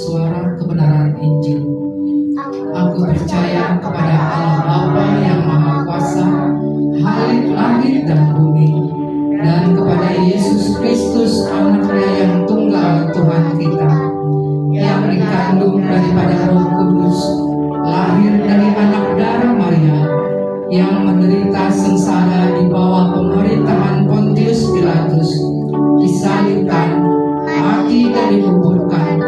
suara kebenaran Injil. Aku percaya kepada Allah Bapa yang Maha Kuasa, Khalik langit dan bumi, dan kepada Yesus Kristus Anaknya yang tunggal Tuhan kita, yang dikandung daripada Roh Kudus, lahir dari anak darah Maria, yang menderita sengsara di bawah pemerintahan Pontius Pilatus, disalibkan, mati dan dikuburkan,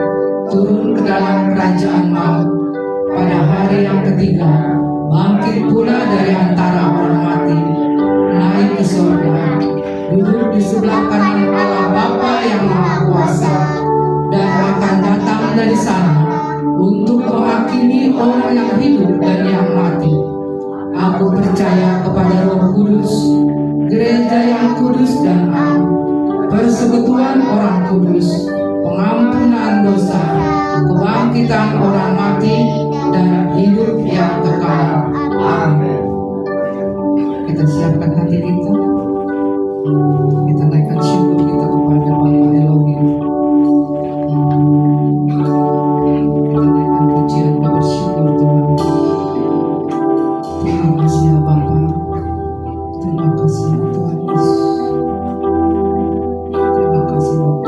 turun ke dalam kerajaan maut, pada hari yang ketiga bangkit pula dari antara orang mati, naik ke surga, duduk di sebelah kanan Allah Bapa yang Maha Kuasa, dan akan datang dari sana untuk menghakimi orang yang hidup dan yang mati. Aku percaya kepada Roh Kudus, gereja yang kudus dan am, persekutuan orang kudus, pengampunan dosa, kebangkitan orang mati, dan hidup yang kekal. Amin. Kita siapkan hati kita. Kita naikkan syukur kita kepada Bapa Elohim. Kita naikkan pujian dan bersyukur Tuhan. Terima kasih ya Bapa. Terima kasih ya Tuhan Yesus. Terima kasih Bapak.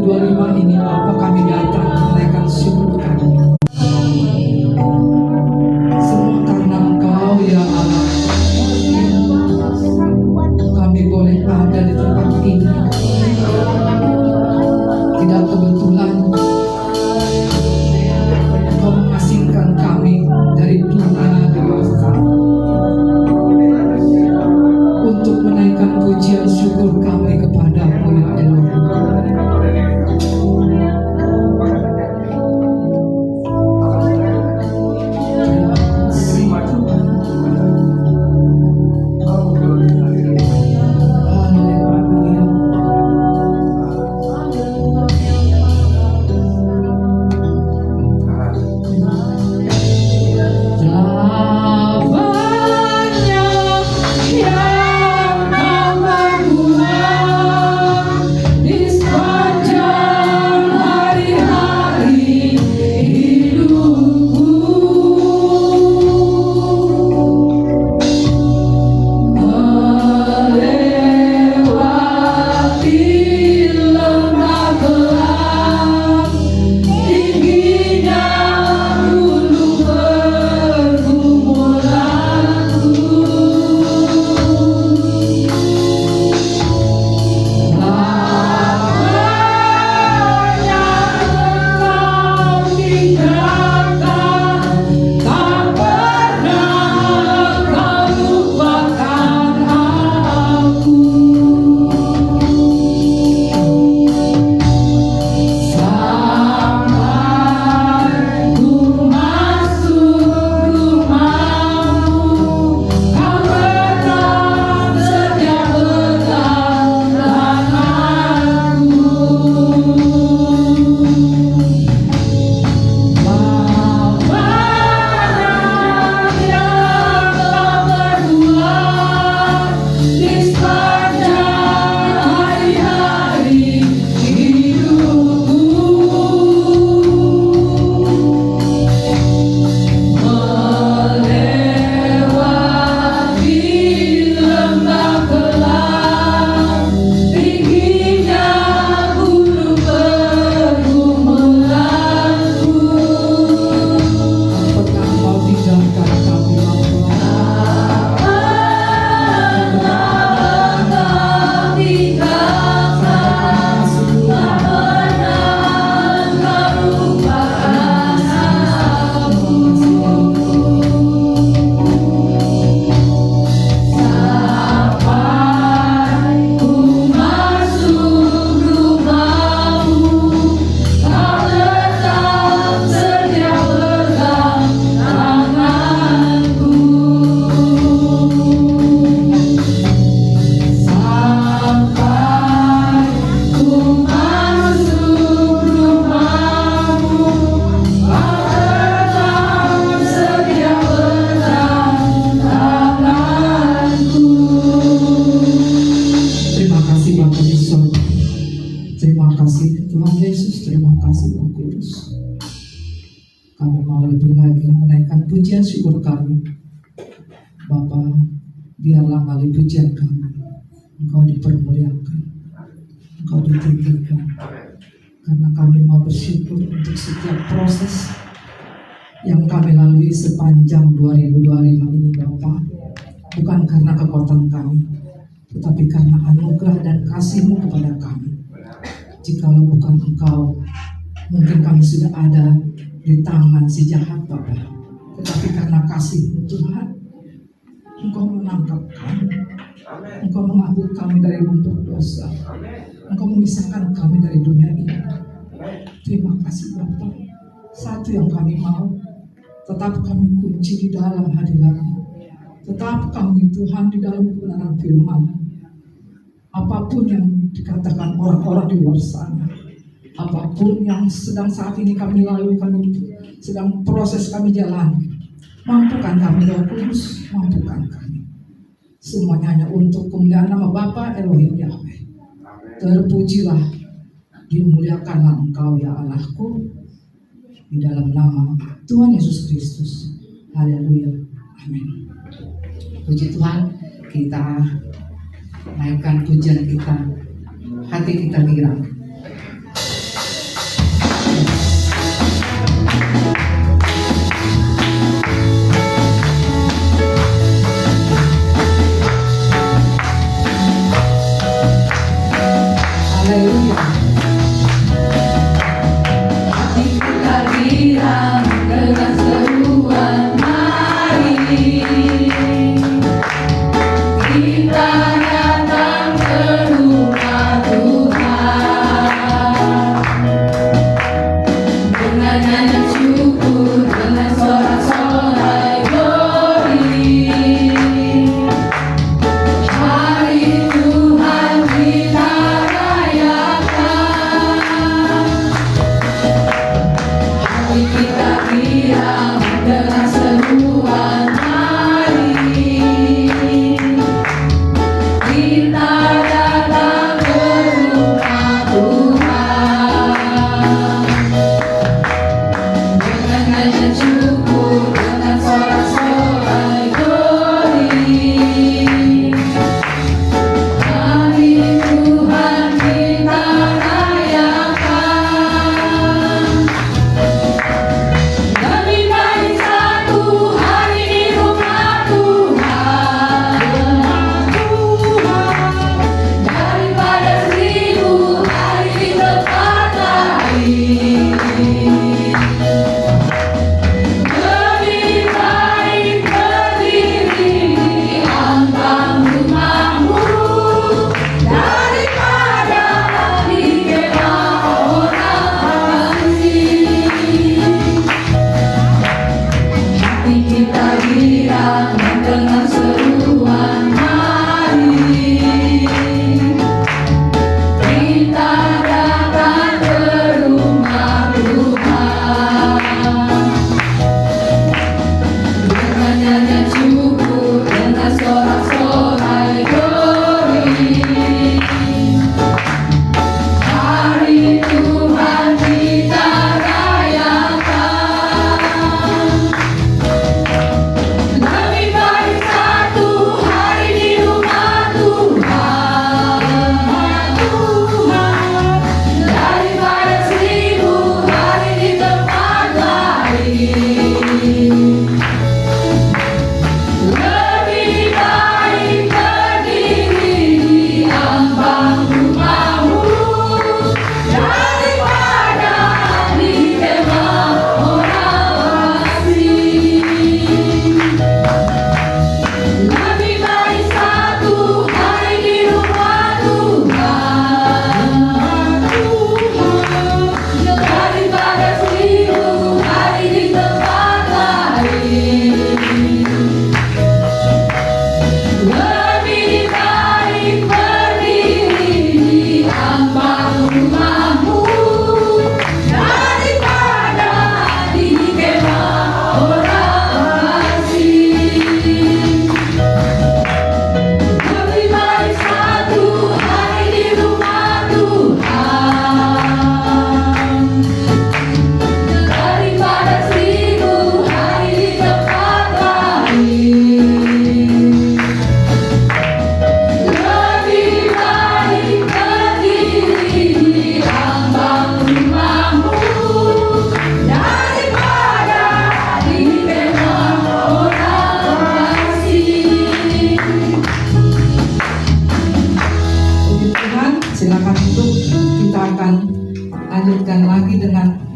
2025 ini Bapa, kami datang menaikkan syukur kami. Semua karena Engkau ya Allah, kami boleh ada di tempat ini. Tidak kebetulan Engkau mengasingkan kami dari dunia dewasa untuk menaikkan pujian syukur kami kepada-Mu ya Elohim. Terima kasih Tuhan Yesus, terima kasih Roh Kudus. Kami mau lebih lagi menaikkan pujian syukur kami. Bapa, biarlah melalui pujian kami Engkau dipermuliakan, Engkau ditinggikan. Karena kami mau bersyukur untuk setiap proses yang kami lalui sepanjang 2025 ini Bapa. Bukan karena kekuatan kami, tetapi karena anugerah dan kasih-Mu kepada kami. Jikalau bukan Engkau, mungkin kami sudah ada di tangan si jahat Bapa. Tetapi karena kasih Tuhan, Engkau menangkap kami, Engkau mengambil kami dari lumpur dosa, Engkau memisahkan kami dari dunia ini. Terima kasih Bapa. Satu yang kami mau, tetap kami kunci di dalam hadirat-Mu. Tetap kami Tuhan di dalam kebenaran firman. Apapun yang dikatakan orang-orang di luar sana, apapun yang sedang saat ini kami lalui, kami sedang proses kami jalani, mampukan kami Roh Kudus, mampukan kami. Semuanya hanya untuk kemuliaan nama Bapa Elohim Yahweh. Terpujilah, dimuliakanlah Engkau ya Allahku, di dalam nama Tuhan Yesus Kristus. Haleluya. Amin. Puji Tuhan, kita naikkan pujian kita, hati kita girang.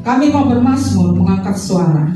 Kami mau bermazmur, mengangkat suara.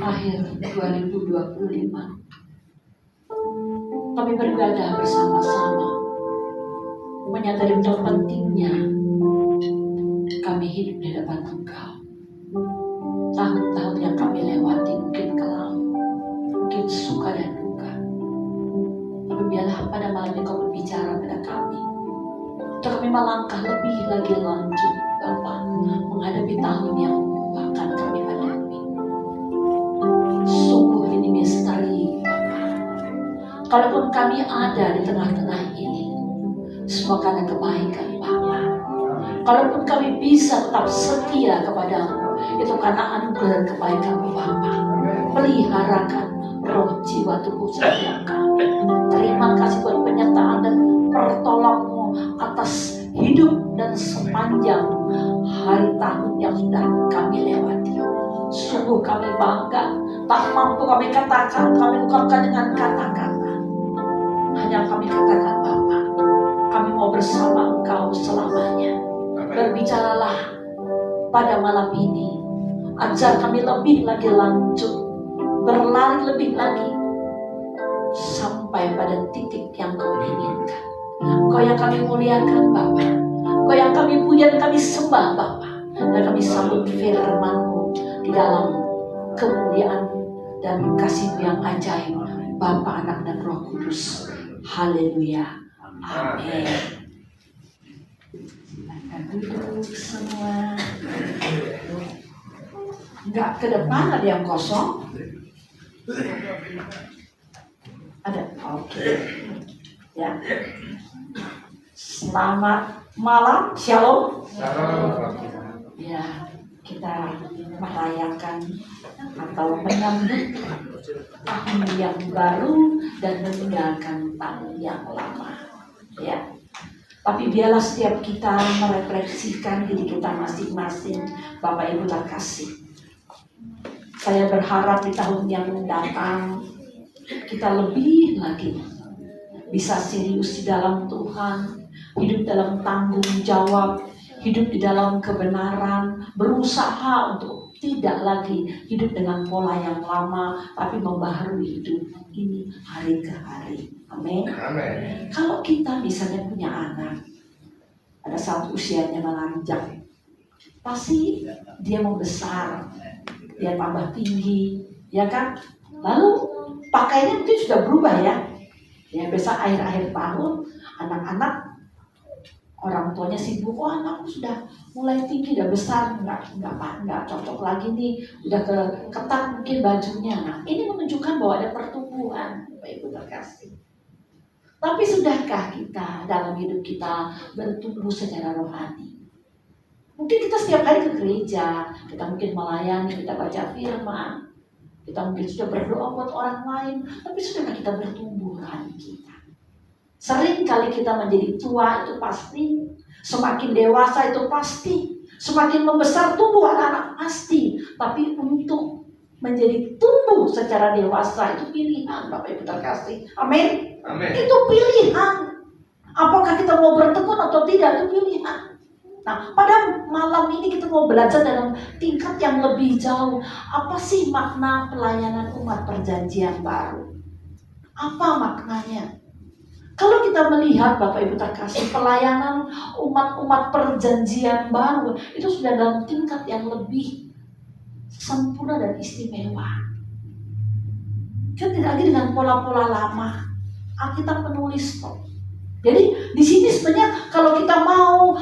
akhir 2025 kami beribadah bersama-sama, menyadari betapa pentingnya kami hidup di depan Engkau. Tahun-tahun yang kami lewati mungkin kelam, mungkin suka dan duka, tapi biarlah pada malam ini Kau berbicara pada kami, untuk kami melangkah lebih lagi lanjut Bapa, menghadapi tahun yang akan kami hadapi. Sungguh ini misteri Bapa. Kalaupun kami ada di tengah-tengah ini, semua karena kebaikan Bapa. Kalaupun kami bisa tetap setia kepadamu, itu karena anugerah dan kebaikan Bapa. Peliharakan roh jiwa tubuh setiap kami. Terima kasih buat penyertaan dan pertolongan atas hidup dan sepanjang hari tahun yang sudah kami lewati. Sungguh kami bangga, tak mampu kami katakan, kami ungkapkan dengan kata-kata. Hanya kami katakan Bapa, kami mau bersama Engkau selamanya. Berbicaralah pada malam ini, ajar kami lebih lagi lanjut, berlari lebih lagi, sampai pada titik yang Kau inginkan. Kau yang kami muliakan Bapa, Kau yang kami puja dan kami sembah Bapa, dan kami sambut firman-Mu di dalam kemuliaan dan kasih-Mu yang ajaib, Bapa, Anak, dan Roh Kudus. Haleluya. Amin. Silakan duduk semua. Enggak ke depan, ada yang kosong? Ada? Oke. Ya. Selamat malam, shalom. Ya, kita merayakan atau menyambut tahun yang baru dan meninggalkan tahun yang lama. Ya. Tapi biarlah setiap kita merefleksikan diri kita masing-masing, Bapak Ibu terkasih. Saya berharap di tahun yang datang kita lebih lagi bisa serius di dalam Tuhan, hidup dalam tanggung jawab, hidup di dalam kebenaran, berusaha untuk tidak lagi hidup dengan pola yang lama, tapi membaharui hidup ini hari ke hari. Amin. Kalau kita misalnya punya anak, ada saat usianya melanjak, pasti dia mau besar, dia tambah tinggi, ya kan? Lalu pakaiannya mungkin sudah berubah ya. Ya biasa akhir-akhir tahun anak-anak orang tuanya sibuk, oh anakku sudah mulai tinggi, udah besar, nggak cocok lagi nih, udah ketat mungkin bajunya. Nah, ini menunjukkan bahwa ada pertumbuhan, Bapak Ibu terkasih. Tapi sudahkah kita dalam hidup kita bertumbuh secara rohani? Mungkin kita setiap hari ke gereja, kita mungkin melayani, kita baca firman, kita mungkin sudah berdoa buat orang lain, tapi sudahkah kita bertumbuh rohani kita? Sering kali kita menjadi tua itu pasti, semakin dewasa itu pasti, semakin membesar tumbuh anak-anak pasti. Tapi untuk menjadi tumbuh secara dewasa itu pilihan, Bapak Ibu terkasih. Amin. Amin. Itu pilihan. Apakah kita mau bertekun atau tidak, itu pilihan. Nah, pada malam ini kita mau belajar dalam tingkat yang lebih jauh. Apa sih makna pelayanan umat perjanjian baru? Apa maknanya? Kalau kita melihat Bapak Ibu terkasih, pelayanan umat-umat perjanjian baru itu sudah dalam tingkat yang lebih sempurna dan istimewa. Kita tidak lagi dengan pola-pola lama. Alkitab menulis kok. Jadi di sini sebenarnya kalau kita mau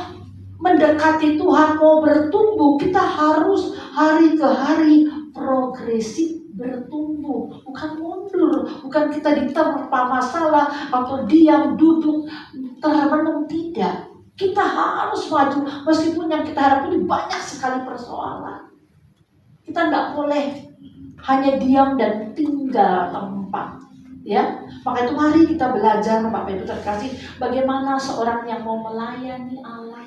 mendekati Tuhan, mau bertumbuh, kita harus hari ke hari progresif bertumbuh, bukan mundur, bukan kita diterpa masalah atau diam duduk termenung, tidak. Kita harus maju meskipun yang kita harapkan banyak sekali persoalan. Kita tidak boleh hanya diam dan tinggal tempat, ya. Maka itu mari kita belajar Bapak Ibu terkasih, bagaimana seorang yang mau melayani Allah.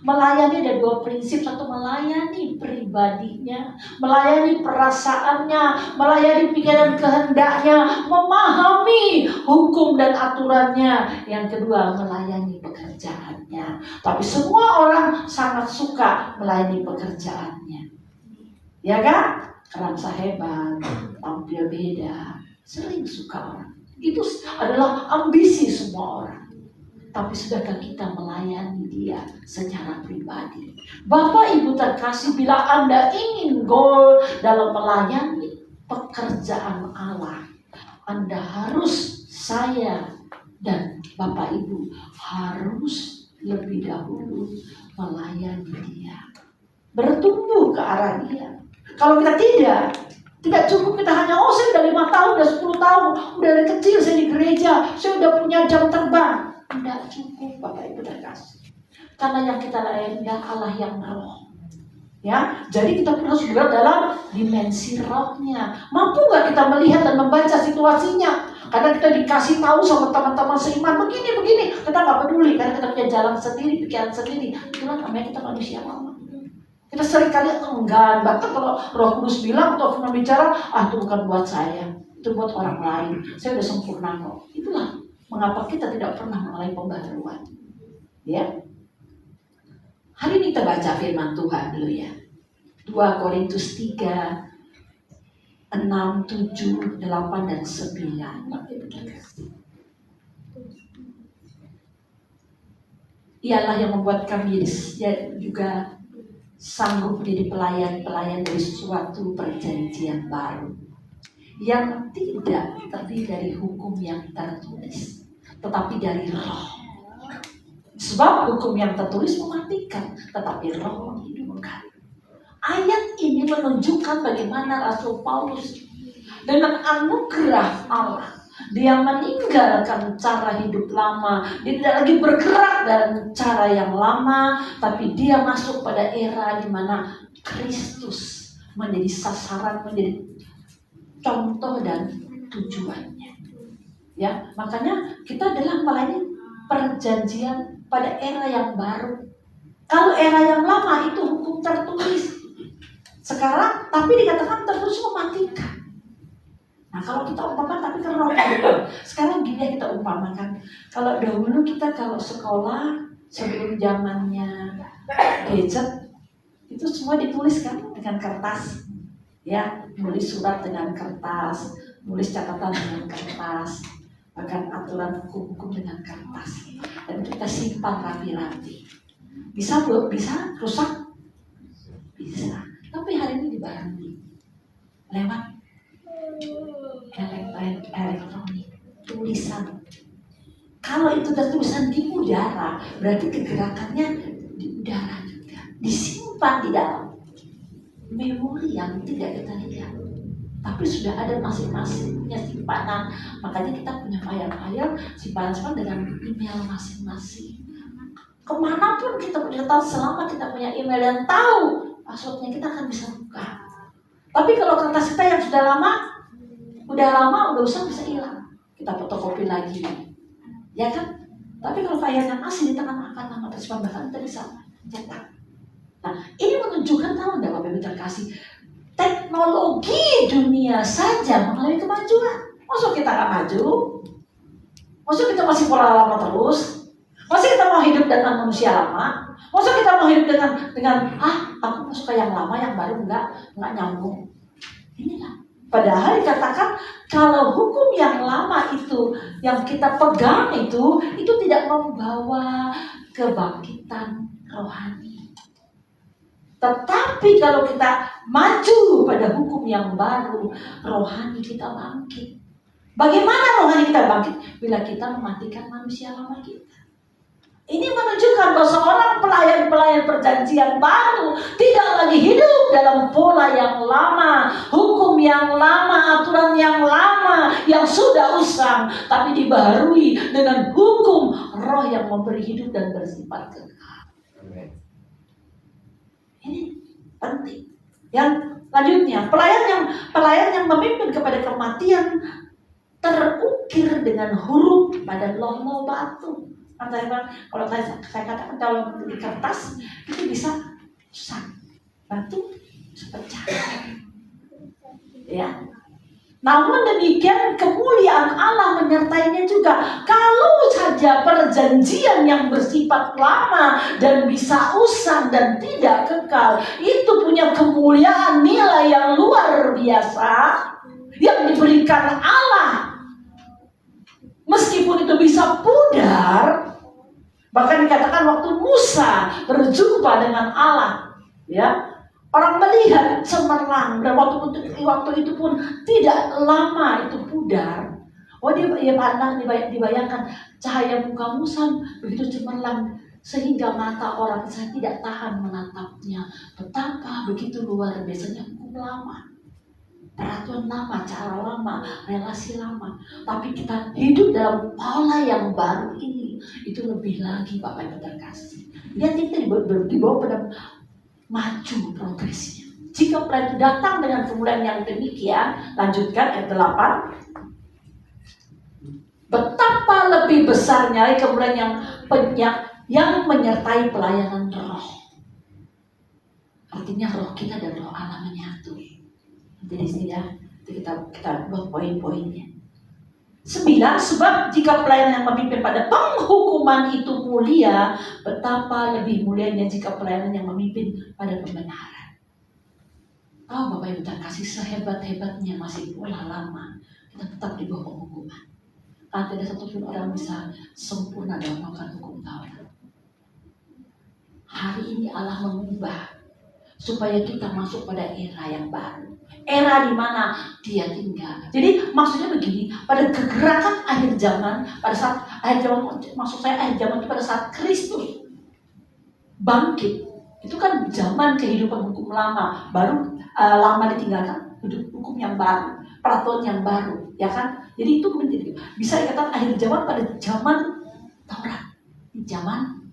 Melayani ada dua prinsip, satu melayani pribadinya, melayani perasaannya, melayani pikiran kehendaknya, memahami hukum dan aturannya. Yang kedua melayani pekerjaannya. Tapi semua orang sangat suka melayani pekerjaannya, ya kan? kerasa hebat, tampil beda, sering suka orang. Itu adalah ambisi semua orang. Tapi sudahkah kita melayani dia secara pribadi? Bapak Ibu terkasih, bila Anda ingin goal dalam melayani pekerjaan Allah, Anda harus, saya dan Bapak Ibu harus lebih dahulu melayani dia, bertumbuh ke arah dia. Kalau kita tidak cukup kita hanya, saya udah 5 tahun, udah 10 tahun, udah dari kecil saya di gereja, saya udah punya jam terbang. Tidak cukup Bapak Ibu terkasih. Karena yang kita layani Allah yang roh. Ya, jadi kita pun harus bergerak dalam dimensi rohnya. Mampu nggak kita melihat dan membaca situasinya? Karena kita dikasih tahu sama teman-teman seiman begini, kita nggak peduli karena kita punya jalan sendiri, pikiran sendiri. Itulah namanya kita manusia lama. Kita seringkali enggan, bahkan kalau Roh Kudus bilang atau firman bicara, itu bukan buat saya, itu buat orang lain. Saya udah sempurna kok. Itulah mengapa kita tidak pernah mengalami pembaharuan. Ya. Hari ini kita baca firman Tuhan dulu ya. 2 Korintus 3, 6, 7, 8, dan 9. Ialah yang membuat kami juga sanggup menjadi pelayan-pelayan dari suatu perjanjian baru yang tidak terdiri dari hukum yang tertulis, tetapi dari roh. Sebab hukum yang tertulis mematikan, tetapi roh menghidupkan. Ayat ini menunjukkan bagaimana Rasul Paulus dengan anugerah Allah, dia meninggalkan cara hidup lama. Dia tidak lagi bergerak dalam cara yang lama, tapi dia masuk pada era di mana Kristus menjadi sasaran, menjadi contoh dan tujuannya. Ya, makanya kita adalah melayani perjanjian pada era yang baru. Kalau era yang lama itu hukum tertulis. Sekarang tapi dikatakan tertulis mematikan. Nah, kalau kita umpamakan tapi kan roh. Sekarang gini kita umpamakan. Kalau dahulu kita kalau sekolah sebelum zamannya gadget itu semua ditulis kan dengan kertas. Ya, nulis surat dengan kertas, nulis catatan dengan kertas, bahkan aturan hukum-hukum dengan kertas. Dan kita simpan rapi-rapi. Bisa rusak? Bisa. Tapi hari ini dibarui lewat elektronik, tulisan. Kalau itu tulisan di udara, berarti kegerakannya di udara juga. Disimpan di dalam memori yang tidak kita lihat. Tapi sudah ada masing-masing punya simpanan. Makanya kita punya file-file simpanan dengan email masing-masing. Kemanapun kita punya tahu, selama kita punya email dan tahu passwordnya, kita akan bisa buka. Tapi kalau kertas kita yang sudah lama udah usah bisa hilang. Kita fotokopi lagi, ya kan? Tapi kalau file yang asli di tangan akan lama tersimpan, bahkan kita bisa cetak. Nah, ini menunjukkan, tahu nggak Bapak Ibu terkasih, teknologi dunia saja mengalami kemajuan. Maksud kita nggak maju? Maksud kita masih pola lama terus? Maksud kita mau hidup dengan manusia lama? Maksud kita mau hidup dengan aku suka yang lama, yang baru nggak nyambung. Inilah. Padahal dikatakan kalau hukum yang lama itu yang kita pegang itu tidak membawa kebangkitan rohani. Tetapi kalau kita maju pada hukum yang baru, rohani kita bangkit. Bagaimana rohani kita bangkit? Bila kita mematikan manusia lama kita. Ini menunjukkan bahwa seorang pelayan-pelayan perjanjian baru tidak lagi hidup dalam pola yang lama, hukum yang lama, aturan yang lama, yang sudah usang, tapi dibaharui dengan hukum roh yang memberi hidup dan bersifat kekal. Ini penting. Yang lanjutnya, pelayan yang memimpin kepada kematian terukir dengan huruf pada loh batu. Kalau saya katakan kalau di kertas itu bisa rusak, batu pecah. Ya. Namun demikian kemuliaan Allah menyertainya juga. Kalau saja perjanjian yang bersifat lama dan bisa usang dan tidak kekal, itu punya kemuliaan nilai yang luar biasa yang diberikan Allah. Meskipun itu bisa pudar, bahkan dikatakan waktu Musa berjumpa dengan Allah, ya, orang melihat cemerlang, dan waktu itu pun tidak lama itu pudar. Oh, dia pandang, dibayangkan cahaya muka Musa begitu cemerlang sehingga mata orang saya tidak tahan menatapnya. Betapa begitu luar biasanya hukum lama. Peraturan lama, cara lama, relasi lama. Tapi kita hidup dalam pola yang baru ini. Itu lebih lagi Bapak Ibu terkasih. Lihat kita dibawa pada maju progresnya. Jika pelayan datang dengan kemuliaan yang demikian, lanjutkan ayat 8. Betapa lebih besarnya kemuliaan yang menyertai pelayanan roh. Artinya roh kita dan roh Allah menyatu. Jadi sini ya, kita buat poin-poinnya. 9, sebab jika pelayanan yang memimpin pada penghukuman itu mulia, betapa lebih mulianya jika pelayanan yang memimpin pada pembenaran. Oh Bapak Ibu terkasih, sehebat-hebatnya masih pola lama, kita tetap di bawah penghukuman. Karena tidak satupun orang bisa sempurna dalam melakukan hukum Taurat. Hari ini Allah mengubah supaya kita masuk pada era yang baru. Era di mana Dia tinggal. Jadi maksudnya begini, pada kegerakan akhir zaman, pada saat akhir zaman, maksud saya akhir zaman itu pada saat Kristus bangkit. Itu kan zaman kehidupan hukum lama, baru lama ditinggalkan, hukum yang baru, peraturan yang baru, ya kan? Jadi itu menjadi bisa dikatakan akhir zaman pada zaman Taurat, zaman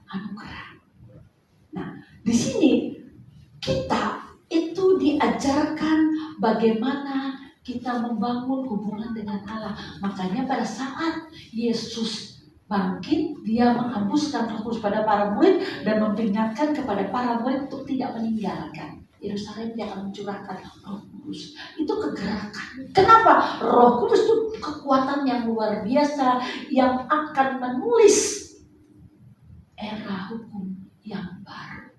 anugerah. Nah, di sini kita itu diajarkan bagaimana kita membangun hubungan dengan Allah. Makanya pada saat Yesus bangkit, Dia menghembuskan Roh Kudus pada para murid dan memperingatkan kepada para murid untuk tidak meninggalkan Yerusalem. Dia akan mencurahkan Roh Kudus. Itu kegerakan. Kenapa? Roh Kudus itu kekuatan yang luar biasa yang akan menulis era hukum yang baru.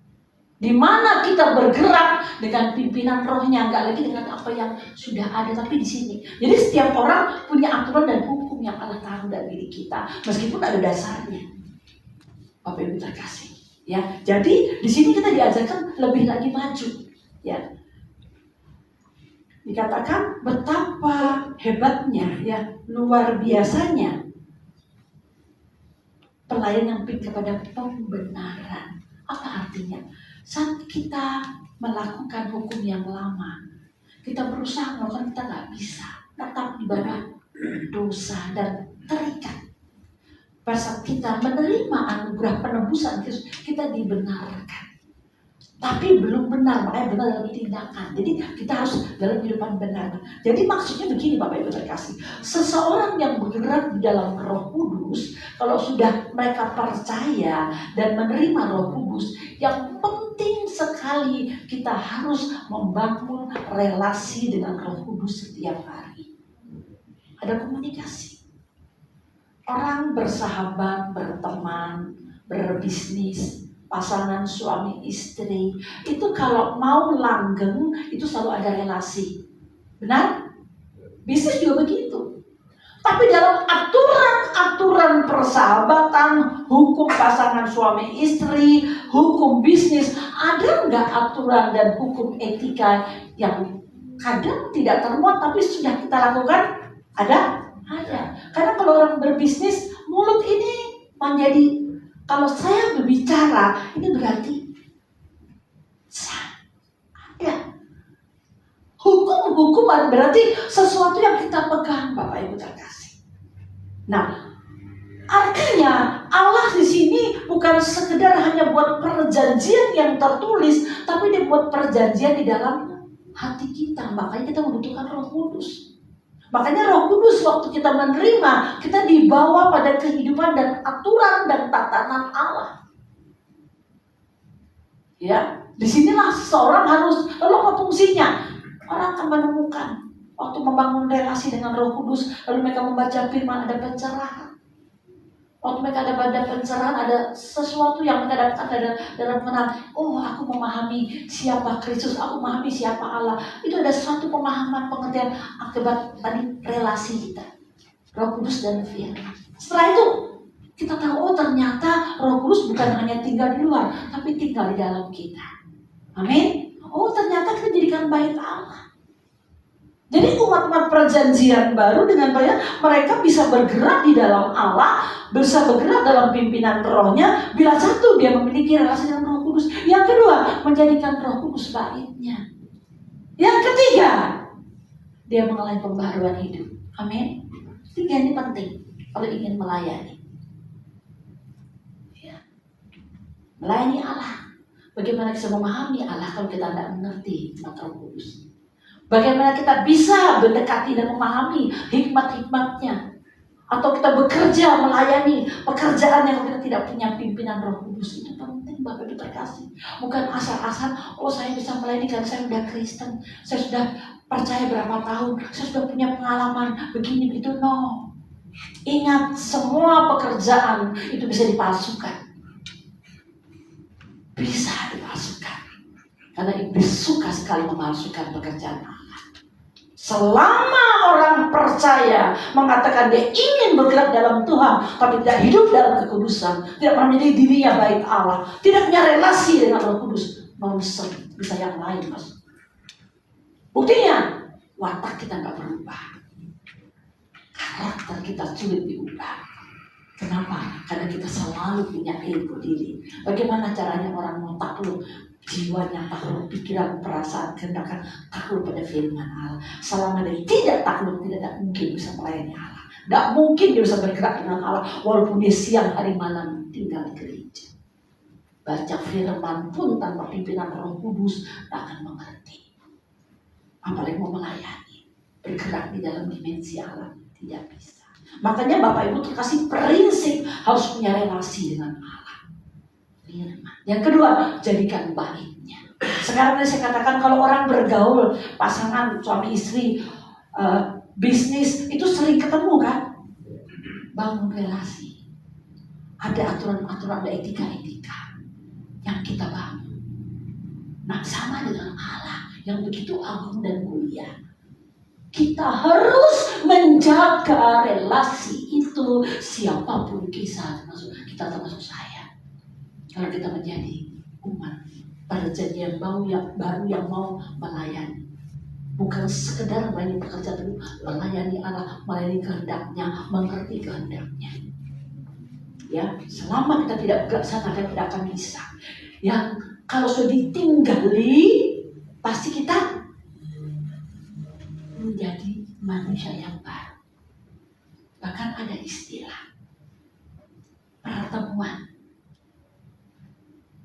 Di mana kita bergerak dengan pimpinan rohnya, nggak lagi dengan apa yang sudah ada, tapi di sini. Jadi setiap orang punya aturan dan hukum yang Allah taruh dalam diri kita, meskipun ada dasarnya. Bapak Ibu terkasih, ya. Jadi di sini kita diajarkan lebih lagi maju, ya. Dikatakan betapa hebatnya, ya, luar biasanya pelayan yang kepada pembenaran. Apa artinya? Saat kita melakukan hukum yang lama, kita berusaha melakukan, kita nggak bisa, tetap di bawah dosa dan terikat. Pada saat kita menerima anugerah penebusan Kristus, kita dibenarkan. Tapi belum benar, makanya benar dalam tindakan. Jadi kita harus dalam kehidupan benar. Jadi maksudnya begini Bapak Ibu terkasih, seseorang yang bergerak di dalam Roh Kudus, kalau sudah mereka percaya dan menerima Roh Kudus, yang penting sekali kita harus membangun relasi dengan Roh Kudus setiap hari. Ada komunikasi. Orang bersahabat, berteman, berbisnis, pasangan suami istri, itu kalau mau langgeng itu selalu ada relasi. Benar? Bisnis juga begitu. Tapi dalam aturan persahabatan, hukum pasangan suami istri, hukum bisnis, ada nggak aturan dan hukum etika yang kadang tidak termuat tapi sudah kita lakukan? Ada. Karena kalau orang berbisnis, mulut ini menjadi, kalau saya berbicara, ini berarti ada. Hukum berarti sesuatu yang kita pegang, Bapak Ibu terkasih. Nah, artinya Allah di sini bukan sekedar hanya buat perjanjian yang tertulis, tapi Dia buat perjanjian di dalam hati kita. Makanya kita membutuhkan Roh Kudus. Makanya Roh Kudus waktu kita menerima, kita dibawa pada kehidupan dan aturan dan tatanan Allah. Ya, disinilah seseorang harus, lalu apa fungsinya? Orang akan menemukan waktu membangun relasi dengan Roh Kudus, lalu mereka membaca firman, ada pencerahan. Waktu mereka ada pada pencerahan, ada sesuatu yang mereka dapatkan dalam mengenal, oh aku memahami siapa Kristus, aku memahami siapa Allah. Itu ada suatu pemahaman, pengertian akibat tadi relasi kita, Roh Kudus dan firman. Setelah itu kita tahu, oh ternyata Roh Kudus bukan hanya tinggal di luar, tapi tinggal di dalam kita. Amin. Oh ternyata kita jadikan bait Allah. Jadi umat-umat perjanjian baru dengan mereka bisa bergerak di dalam Allah, bisa bergerak dalam pimpinan rohnya, bila satu dia memiliki relasi dengan Roh Kudus. Yang kedua, menjadikan Roh Kudus baitnya. Yang ketiga, dia mengalami pembaharuan hidup. Amin. Tiga ini penting kalau ingin melayani. Ya. Melayani Allah. Bagaimana kita memahami Allah kalau kita tidak mengerti tentang Roh Kudus? Bagaimana kita bisa mendekati dan memahami hikmat-hikmatnya? Atau kita bekerja melayani pekerjaan yang kita tidak punya pimpinan Roh Kudus. Itu penting Bapak Ibu terkasih. Bukan asal-asal, oh saya bisa melayani karena saya sudah Kristen, saya sudah percaya berapa tahun, saya sudah punya pengalaman begini begitu. No. Ingat, semua pekerjaan itu bisa dipalsukan. Bisa dipalsukan. Karena iblis suka sekali memalsukan pekerjaan Allah. Selama orang percaya mengatakan dia ingin bergerak dalam Tuhan, tapi tidak hidup dalam kekudusan, tidak pernah menjadi dirinya bait Allah, tidak punya relasi dengan Roh Kudus, nonsen, bisa yang lain mas. Buktinya, watak kita nggak berubah, karakter kita sulit diubah. Kenapa? Karena kita selalu punya ego diri. Bagaimana caranya orang mau takluk? Jiwanya takluk, pikiran, perasaan, kehendak takluk pada firman Allah. Selama dia tidak takluk, tidak mungkin bisa melayani Allah. Tidak mungkin dia bisa bergerak dengan Allah, walaupun dia siang hari malam tinggal di gereja. Baca firman pun tanpa pimpinan Roh Kudus, tidak akan mengerti. Apalagi mau melayani, bergerak di dalam dimensi Allah, tidak bisa. Makanya Bapak Ibu terkasih prinsip harus punya relasi dengan Allah. Firman. Yang kedua, jadikan baitnya. Sekarang saya katakan kalau orang bergaul, pasangan, suami istri, bisnis, itu sering ketemu kan? Bangun relasi. Ada aturan-aturan, ada etika-etika yang kita bangun. Nah sama dengan Allah yang begitu agung dan mulia. Kita harus menjaga relasi itu, siapapun kita termasuk saya. Kalau kita menjadi umat perjanjian baru yang mau melayani, bukan sekedar melayani pekerjaan dulu, melayani Allah, melayani kehendaknya, mengerti kehendaknya. Ya, selama kita tidak bergerak sana, kita tidak akan bisa. Yang kalau sudah ditinggali, pasti kita menjadi manusia yang baru. Bahkan ada istilah pertemuan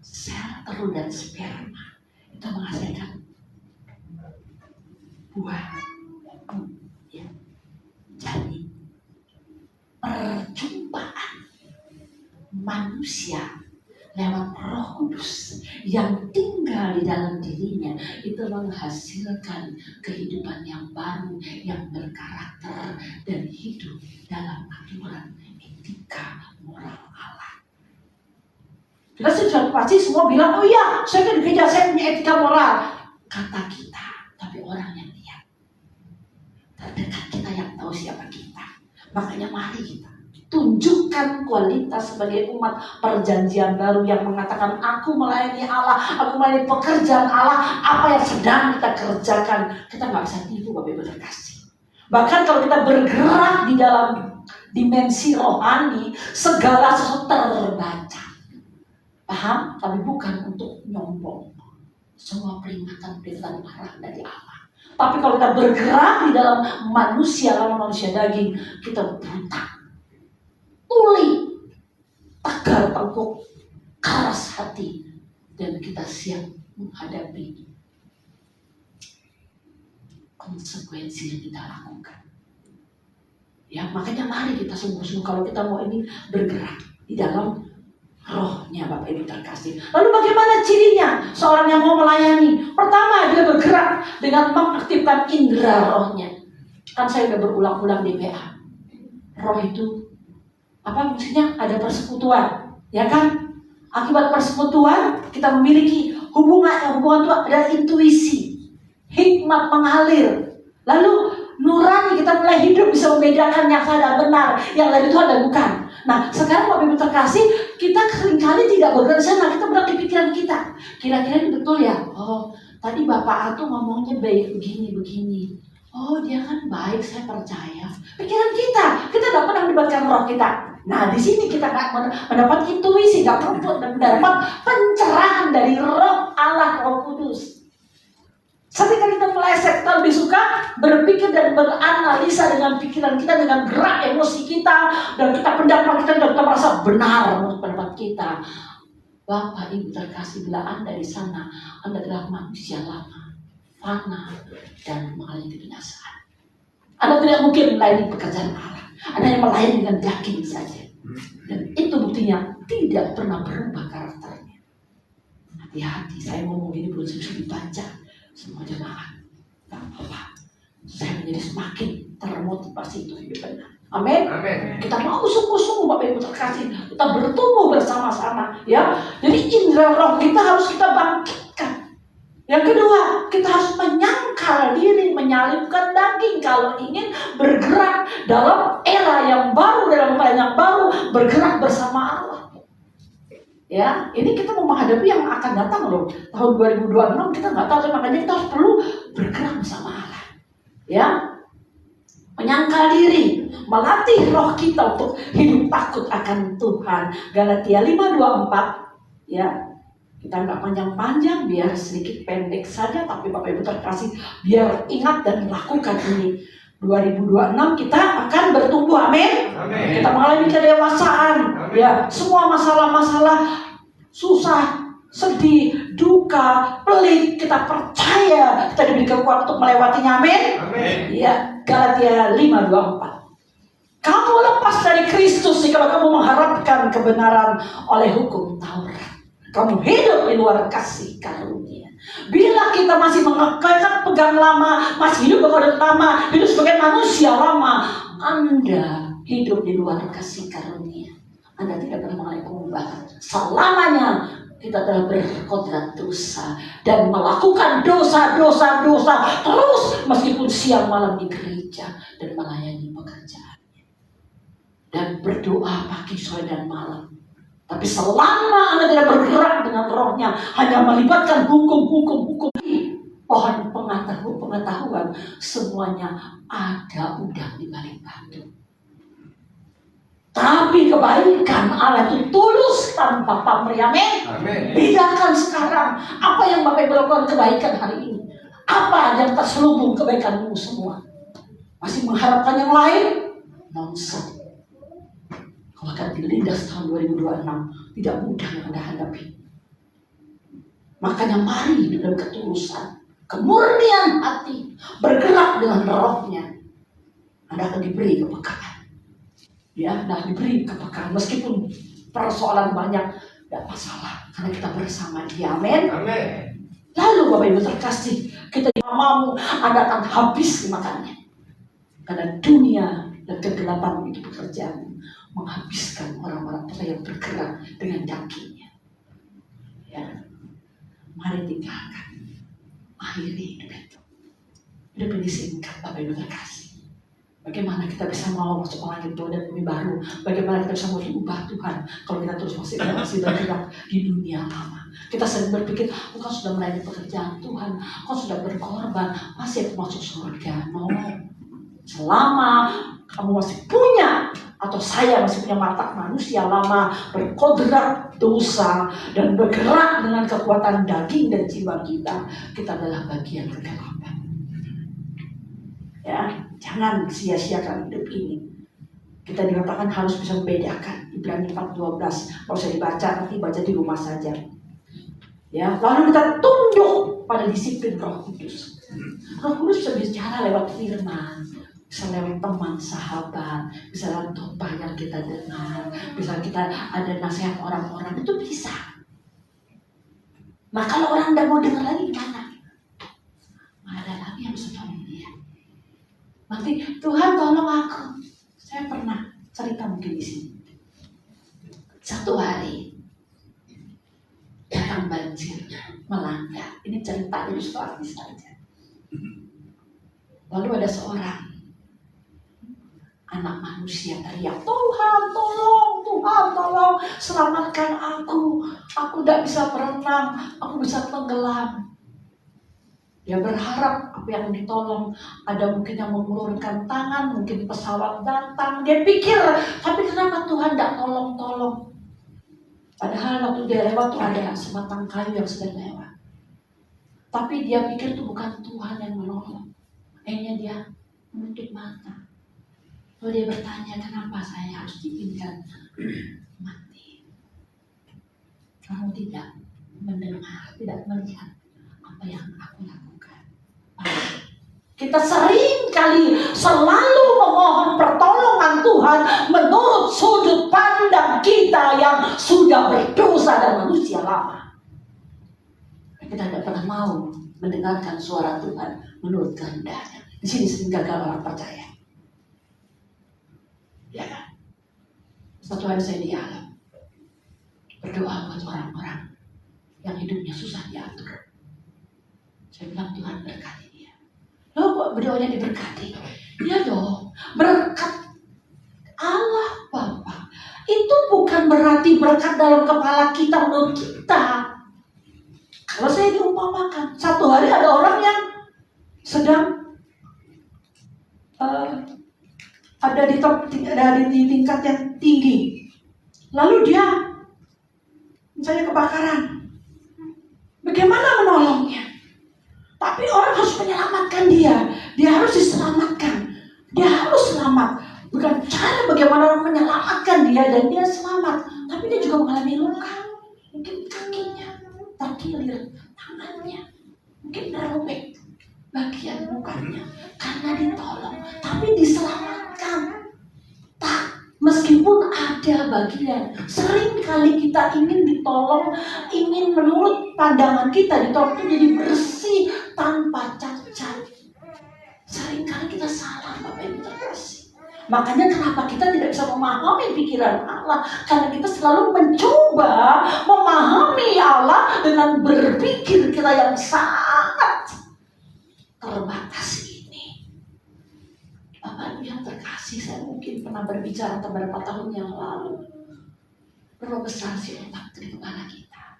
sel telur dan sperma itu menghasilkan buah. Ya. Jadi perjumpaan manusia lewat Roh Kudus yang tinggal di dalam dirinya itu menghasilkan kehidupan yang baru, yang berkarakter dan hidup dalam aturan etika moral Allah. Kita sudah pasti semua bilang, oh iya, saya kan di gereja, saya punya etika moral. Kata kita, tapi orang yang lihat. Terdekat kita yang tahu siapa kita. Makanya mari kita tunjukkan kualitas sebagai umat perjanjian baru yang mengatakan, aku melayani Allah, aku melayani pekerjaan Allah, apa yang sedang kita kerjakan. Kita nggak bisa tipu Bapak Ibu terkasih. Bahkan kalau kita bergerak di dalam dimensi rohani, segala sesuatu terbaca. Paham? Tapi bukan untuk nyombong. Semua peringatan arah dari Allah. Tapi kalau kita bergerak di dalam manusia daging, kita buta, tuli, tegar tengkuk, keras hati, dan kita siap menghadapi konsekuensi yang kita lakukan. Ya, makanya mari kita sungguh-sungguh kalau kita mau ini bergerak di dalam rohnya Bapak Ibu terkasih. Lalu bagaimana cirinya seorang yang mau melayani? Pertama, dia bergerak dengan mengaktifkan indera rohnya. Kan saya sudah berulang-ulang di PA. Roh itu Apa maksudnya? Ada persekutuan, ya kan? Akibat persekutuan kita memiliki hubungan itu ada intuisi, hikmat mengalir. Lalu nurani kita mulai hidup bisa membedakan yang salah dan benar, yang lain itu ada bukan. Nah sekarang Bapak Ibu terkasih, kita seringkali tidak bergerak di sana, kita bergerak di pikiran kita. Kira-kira ini betul ya? Oh tadi Bapak Atu ngomongnya baik begini. Oh dia kan baik, saya percaya. Pikiran kita tidak pernah melibatkan roh kita. Nah di sini kita nggak mendapat intuisi, nggak mendapat pencerahan dari roh Allah, Roh Kudus. Ketika kita meleset, kita lebih suka berpikir dan beranalisa dengan pikiran kita, dengan gerak emosi kita, dan pendapat kita, dan kita merasa benar menurut pendapat kita. Bapak Ibu terkasih, bila Anda di sana, Anda adalah manusia lama, fana, dan mengalami kebinasaan. Anda tidak mungkin melayani pekerjaan Allah. Anda yang melayani dengan daging saja. Dan itu buktinya tidak pernah berubah karakternya. Hati-hati, saya ngomong ini belum selesai dibaca semua jemaat. Gak apa-apa. Saya menjadi semakin termotivasi itu hidup benar. Amin. Kita mau sungguh-sungguh Bapak Ibu terkasih, kita bertumbuh bersama-sama, ya. Jadi indera roh kita harus kita bangkitkan. Yang kedua, kita harus menyangkal diri, menyalipkan daging kalau ingin bergerak dalam era yang baru, dalam era yang baru, bergerak bersama Allah. Ya, ini kita mau menghadapi yang akan datang loh. Tahun 2026 kita nggak tahu, makanya kita harus perlu bergerak bersama Allah. Ya, menyangkal diri, melatih roh kita untuk hidup takut akan Tuhan. Galatia 5:24, ya. Kita nggak panjang-panjang, biar sedikit pendek saja, tapi Bapak Ibu terkasih, biar ingat dan lakukan ini. 2026 kita akan bertumbuh, amin. Kita mengalami kedewasaan, ya. Semua masalah-masalah susah, sedih, duka, pelik, kita percaya kita diberi kekuatan untuk melewatinya, amin. Ya, Galatia 5:24. Kamu lepas dari Kristus kalau kamu mengharapkan kebenaran oleh hukum Taurat. Kamu hidup di luar kasih karunia. Bila kita masih pegang lama, masih hidup dengan lama, hidup sebagai manusia lama, Anda hidup di luar kasih karunia. Anda tidak pernah mengalami perubahan. Selamanya kita telah berkodrat dosa dan melakukan dosa terus meskipun siang malam di gereja dan melayani pekerjaannya dan berdoa pagi, sore dan malam. Tapi selama Anda tidak bergerak dengan rohnya, hanya melibatkan hukum, pohon pengetahuan, semuanya ada udang di balik batu. Tapi kebaikan Allah itu tulus tanpa pamrih, amin. Bedakan sekarang apa yang Bapak Ibu lakukan kebaikan hari ini. Apa yang terselubung kebaikanmu semua? Masih mengharapkan yang lain? Nonsense. Bahkan dilindas tahun 2026 tidak mudah yang Anda hadapi. Makanya mari dalam ketulusan, kemurnian hati, bergerak dengan rohnya, Anda akan diberi kepekaan. Ya, Anda diberi kepekaan meskipun persoalan banyak, tidak masalah karena kita bersama Dia, amin. Lalu Bapak Ibu terkasih, kita mau Anda akan habis dimakannya. Karena dunia dan kegelapan itu pekerjaan menghabiskan orang-orang yang bergerak dengan dagingnya. Ya, mari tinggalkan, akhiri hidup itu. Hidup ini singkat, Bapak Ibu terkasih. Bagaimana kita bisa mau masuk langit baru dan bumi baru? Bagaimana kita bisa mau diubah Tuhan kalau kita terus masih bergerak di dunia lama? Kita sering berpikir, Kau sudah melayani pekerjaan Tuhan, Kau sudah berkorban, masih aku masuk surga? No. Selama kamu masih punya, atau saya masih punya mata manusia lama, berkodrat dosa dan bergerak dengan kekuatan daging dan jiwa kita adalah bagian kegelapan. Ya, jangan sia-siakan hidup ini. Kita dikatakan harus bisa membedakan. Ibrani 4:12, kalau saya dibaca nanti baca di rumah saja. Ya, lalu kita tunduk pada disiplin Roh Kudus. Roh Kudus bisa bicara lewat firman, bisa lewat teman, sahabat, bisa lewat khotbah yang kita dengar, bisa kita ada nasihat orang-orang, itu bisa. Nah kalau orang tidak mau dengar lagi gimana? Ada lagi yang bisa tolong dia. Nanti Tuhan tolong aku. Saya pernah cerita mungkin di sini. Satu hari datang banjir melanda. Ini cerita ilustrasi saja. Lalu ada seorang anak manusia teriak, Tuhan tolong, Tuhan tolong, selamatkan aku tidak bisa berenang, aku bisa tenggelam. Dia berharap apa yang ditolong, ada mungkin yang mengulurkan tangan, mungkin pesawat datang. Dia pikir, tapi kenapa Tuhan tidak tolong-tolong? Padahal waktu dia lewat tuh ada sebatang kayu yang sedang lewat. Tapi dia pikir itu bukan Tuhan yang menolong. Akhirnya dia menutup mata. Lalu dia bertanya, kenapa saya harus diizinkan mati? Kamu tidak mendengar, tidak melihat apa yang aku lakukan. Kita sering kali selalu memohon pertolongan Tuhan menurut sudut pandang kita yang sudah berdosa dan manusia lama. Kita tidak pernah mau mendengarkan suara Tuhan menurut kehendaknya. Di sini sering gagal orang percaya. Ya kan? Satu hari saya di alam berdoa buat orang-orang yang hidupnya susah diatur. Saya bilang, Tuhan berkati dia. Loh kok berdoanya diberkati? Ya dong, berkat Allah Bapa. Itu bukan berarti berkat dalam kepala kita menurut kita. Kalau saya diumpamakan, satu hari ada orang yang sedang ada di tingkat yang tinggi. Lalu dia misalnya kebakaran. Bagaimana menolongnya? Tapi orang harus menyelamatkan dia. Dia harus diselamatkan. Dia harus selamat. Bukan cara bagaimana orang menyelamatkan dia dan dia selamat. Tapi dia juga mengalami luka. Mungkin kakinya terkilir, tangannya mungkin dirobek bagian mukanya karena ditolong, tapi diselamatkan. Meskipun ada bagian, sering kali kita ingin ditolong, ingin menurut pandangan kita ditolong itu jadi bersih tanpa cacat. Sering kali kita salah, Bapak Ibu terkasih. Makanya kenapa kita tidak bisa memahami pikiran Allah? Karena kita selalu mencoba memahami Allah dengan berpikir kita yang sangat terbatas ini. Bapak Ibu yang terkasih, saya mungkin pernah berbicara beberapa tahun yang lalu. Berapa besar sih otak di kepala kita?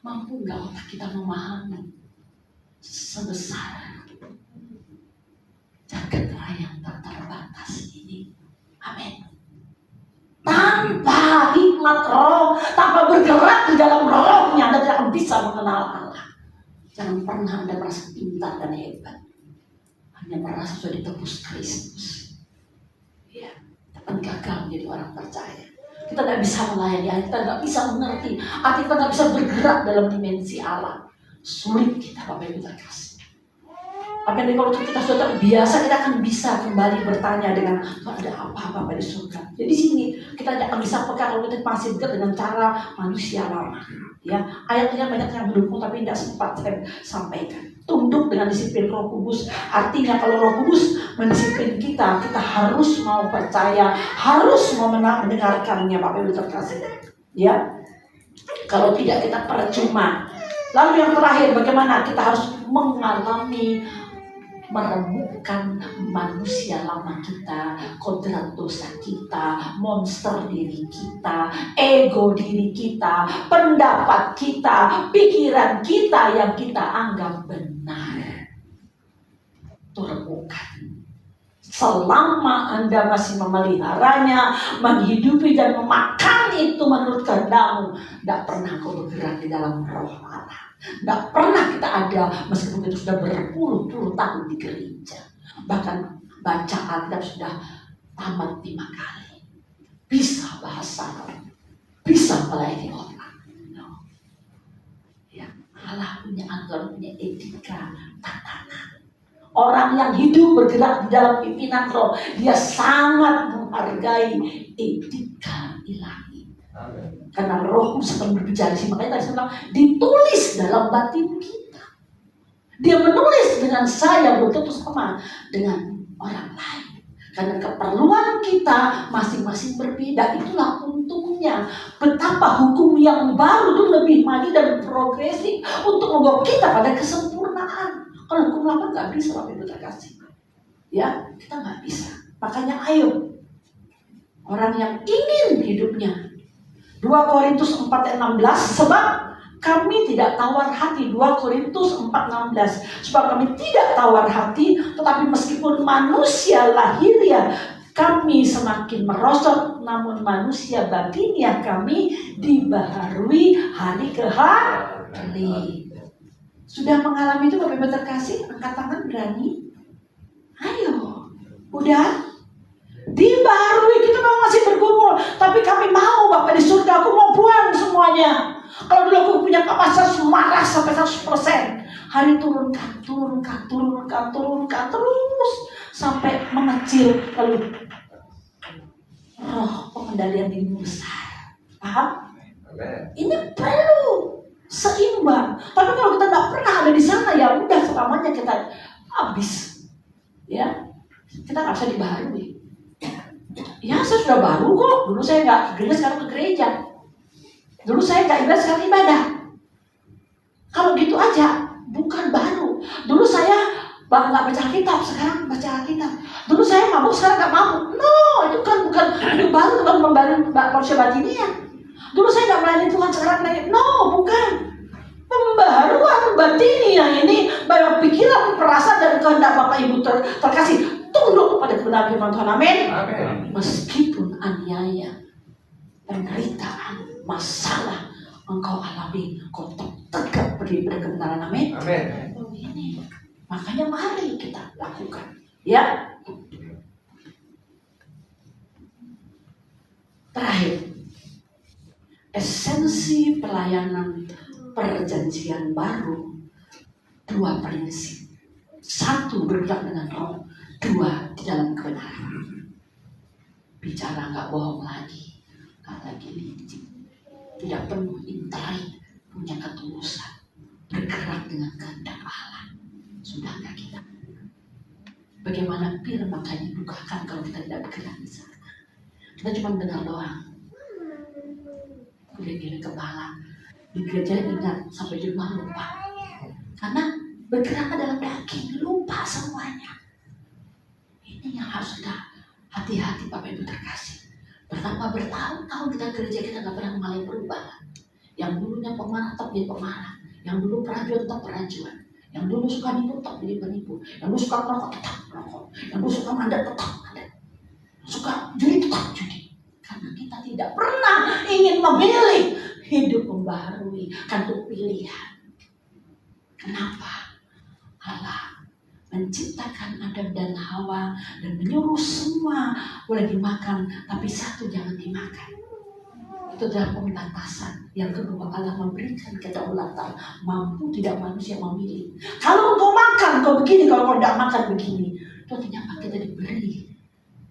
Mampu nggak otak kita memahami sebesar jagat raya yang terbatas ini? Amin. Tanpa hikmat roh, tanpa bergerak di dalam rohnya, Anda tidak akan bisa mengenal Allah. Jangan pernah Anda merasa pintar dan hebat. Hanya merasa sudah ditebus Kristus. Ya, kita gagal menjadi orang percaya. Kita tidak bisa melayani Allah, kita tidak bisa mengerti, kita tidak bisa bergerak dalam dimensi Allah. Sulit kita, Bapak Ibu terkasih. Akan kalau kita sudah terbiasa, kita akan bisa kembali bertanya dengan ada apa-apa di surga. Jadi sini kita tidak akan bisa peka kalau kita masih dekat dengan cara manusia lama. Ya, ayatnya banyak yang mendukung tapi tidak sempat saya sampaikan. Tunduk dengan disiplin Roh Kudus. Artinya kalau Roh Kudus mendisiplin kita, kita harus mau percaya, harus mau mendengarkannya, Bapak Ibu terkasih. Ya, kalau tidak kita percuma. Lalu yang terakhir, bagaimana kita harus mengalami meremukkan manusia lama kita, kodrat dosa kita, monster diri kita, ego diri kita, pendapat kita, pikiran kita yang kita anggap benar. Itu remukkan. Selama Anda masih memeliharanya, menghidupi dan memakan itu menurut kehendakmu, tidak pernah kau bergerak di dalam roh Allah. Tidak pernah kita ada, meskipun itu sudah berpuluh-puluh tahun di gereja. Bahkan baca Alkitab sudah tamat 5 kali. Bisa bahasa, bisa melayani orang. No. Ya, Allah punya aturan, punya etika, tatanan. Orang yang hidup bergerak di dalam pimpinan roh, dia sangat menghargai etika ilahi. Karena Roh sedang berbicara sih, makanya tadi saya bilang ditulis dalam batin kita. Dia menulis dengan saya begitu sama dengan orang lain. Karena keperluan kita masing-masing berbeda. Itulah untungnya betapa hukum yang baru itu lebih maju dan progresif untuk membawa kita pada kesempurnaan. Kalau hukum lama nggak bisa, Bapak Ibu terkasih. Ya, kita nggak bisa. Makanya ayo, orang yang ingin hidupnya 2 Korintus 4:16, sebab kami tidak tawar hati. 2 Korintus 4:16. Sebab kami tidak tawar hati, tetapi meskipun manusia lahiriah kami semakin merosot, namun manusia batiniah kami dibaharui hari ke hari. Sudah mengalami itu Bapak Ibu terkasih? Angkat tangan berani. Ayo, udah? Dibaharui, kita mau masih bergumul, tapi kami mau Bapak di surga, aku mau buang semuanya. Kalau dulu aku punya kapasitas marah sampai 100%, hari turunkan terus sampai mengecil, lalu roh pengendalian diri besar. Paham? Ini perlu seimbang. Tapi kalau kita tidak pernah ada di sana, ya udah selamanya kita habis. Ya, kita nggak bisa dibaharui. Ya, saya sudah baru kok. Dulu saya nggak ke gereja, sekarang ke gereja. Dulu saya nggak ibadah, sekarang ibadah. Kalau gitu aja, bukan baru. Dulu saya nggak baca kitab, sekarang baca kitab. Dulu saya mabuk, sekarang nggak mabuk. No, itu kan bukan hidup baru, bukan membangun manusia batinnya. Dulu saya nggak melayani Tuhan, sekarang melayani. No, bukan. Pembaharuan batinnya ini, banyak pikiran, perasaan, dan kehendak Bapak Ibu terkasih. Tunduk pada kebenaran firman Tuhan. Amin. Meskipun aniaya, penderitaan, masalah engkau alami, kau tegak berdiri pada kebenaran. Amin. Ini makanya mari kita lakukan. Ya. Terakhir, esensi pelayanan perjanjian baru, 2 prinsip. 1, bergerak dengan roh. 2, di dalam kebenaran. Bicara nggak bohong lagi, nggak lagi licik, tidak penuh intrik, punya ketulusan, bergerak dengan kehendak Allah. Sudah nggak kita? Bagaimana pir makanya dibukakan kalau kita tidak bergerak di sana? Kita cuma dengar doang. Gini kepala di gereja ingat, sampai di rumah lupa. Karena bergerak dalam daging, lupa semuanya. Ini yang harus kita hati-hati Bapak Ibu terkasih. Pertama, bertahun-tahun kita gereja, kita nggak pernah mengalami perubahan. Yang dulunya pemarah tetap jadi pemarah, yang dulu perajuan tetap perajuan, yang dulu suka nipu tetap jadi penipu, yang dulu suka merokok tetap merokok, yang dulu suka mandat tetap mandat, suka judi tetap judi. Karena kita tidak pernah ingin memilih hidup membaharui, kan untuk pilihan. Kenapa? Allah menciptakan Adam dan Hawa dan menyuruh semua boleh dimakan, tapi satu jangan dimakan. Itu adalah pembatasan. Yang kedua, Allah memberikan kedaulatan, mampu tidak manusia memilih. Kalau engkau makan, kau begini. Kalau kau tidak makan, begini. Itu artinya kita diberi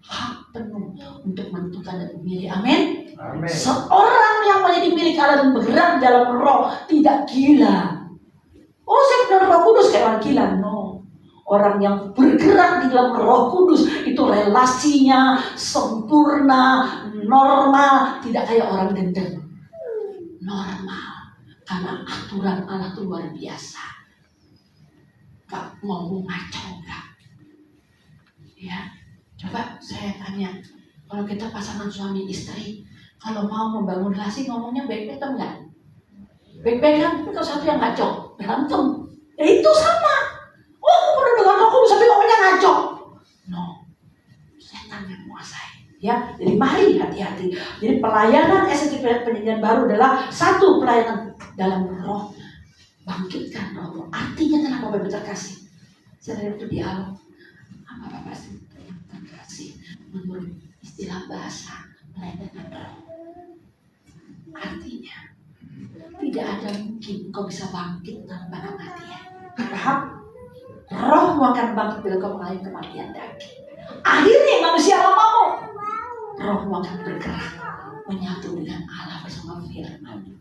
hak penuh untuk menentukan dan memilih. Amin. Seorang yang menjadi milik Allah dan bergerak dalam roh tidak gila. Oh, saya benar Roh Kudus kayak orang gila. No. Orang yang bergerak di dalam Roh Kudus itu relasinya sempurna, normal, tidak kayak orang gendeng. Normal, karena aturan Allah itu luar biasa. Gak mau ngaco gak? Ya, coba saya tanya, kalau kita pasangan suami istri, kalau mau membangun relasi ngomongnya baik-baik atau enggak? Baik-baik kan? Kalau satu yang ngaco, berantem. Ya itu sama. Oh, aku pernah dengar Roh Kudus tapi ngomongnya ngaco. No, setan yang menguasai. Ya, jadi mari hati-hati. Jadi pelayanan esensi perjanjian baru adalah 1, pelayanan dalam roh, bangkitkan roh. Artinya kenapa Bapak Ibu terkasih? Saya itu dialog. Apa Bapak sih terkasih? Menurut istilah bahasa pelayanan roh. Artinya tidak ada mungkin kau bisa bangkit tanpa kematian. Paham? Rohmu akan bangkit bila kau mengalami kematian daging. Akhirnya manusia mau. Rohmu akan bergerak menyatu dengan Allah bersama firman.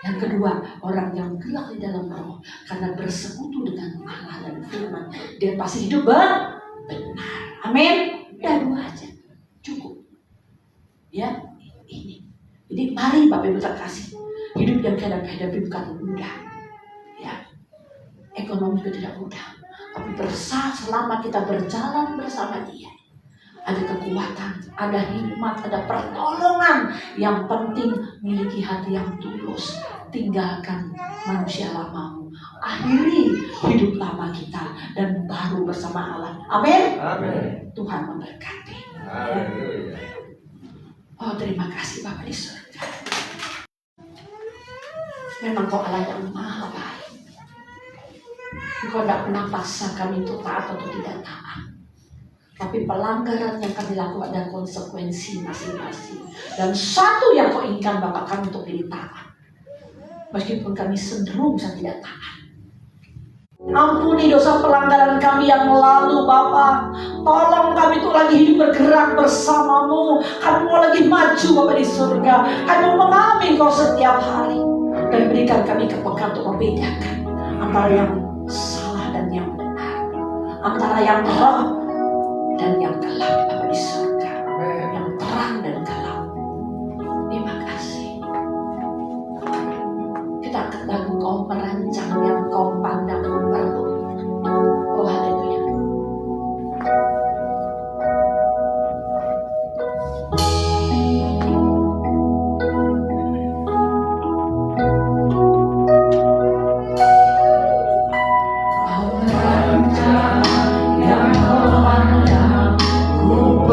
Yang kedua, orang yang gerak di dalam roh karena bersekutu dengan Allah dan firman, dia pasti hidup benar. Amin. Dan Bapak Ibu terkasih, hidup yang kita hadapi bukan mudah. Ya, ekonomi itu tidak mudah. Tapi selama kita berjalan bersama Dia, ada kekuatan, ada hikmat, ada pertolongan. Yang penting miliki hati yang tulus. Tinggalkan manusia lamamu, akhiri hidup lama kita, dan baru bersama Allah. Amin. Tuhan memberkati. Oh, terima kasih Bapak di surga. Memang Kau Allah yang maha baik. Engkau tidak pernah paksa kami untuk taat atau tidak taat. Tapi pelanggaran yang kami lakukan ada konsekuensi masing-masing. Dan satu yang Kau inginkan Bapak kami untuk jadi taat. Meskipun kami cenderung tidak taat. Ampuni dosa pelanggaran kami yang lalu Bapa. Tolong kami itu lagi hidup bergerak bersamamu. Kami mau lagi maju Bapa di surga. Kami mau mengalami Kau setiap hari. Dan berikan kami kepekaan untuk membedakan antara yang salah dan yang benar, antara yang terang dan yang gelap Bapa di surga, yang terang dan gelap. Terima kasih. Kita angkat lagu Kau merancang yang Kau pandang baru. Oh haleluya. Yang kau pandang, ku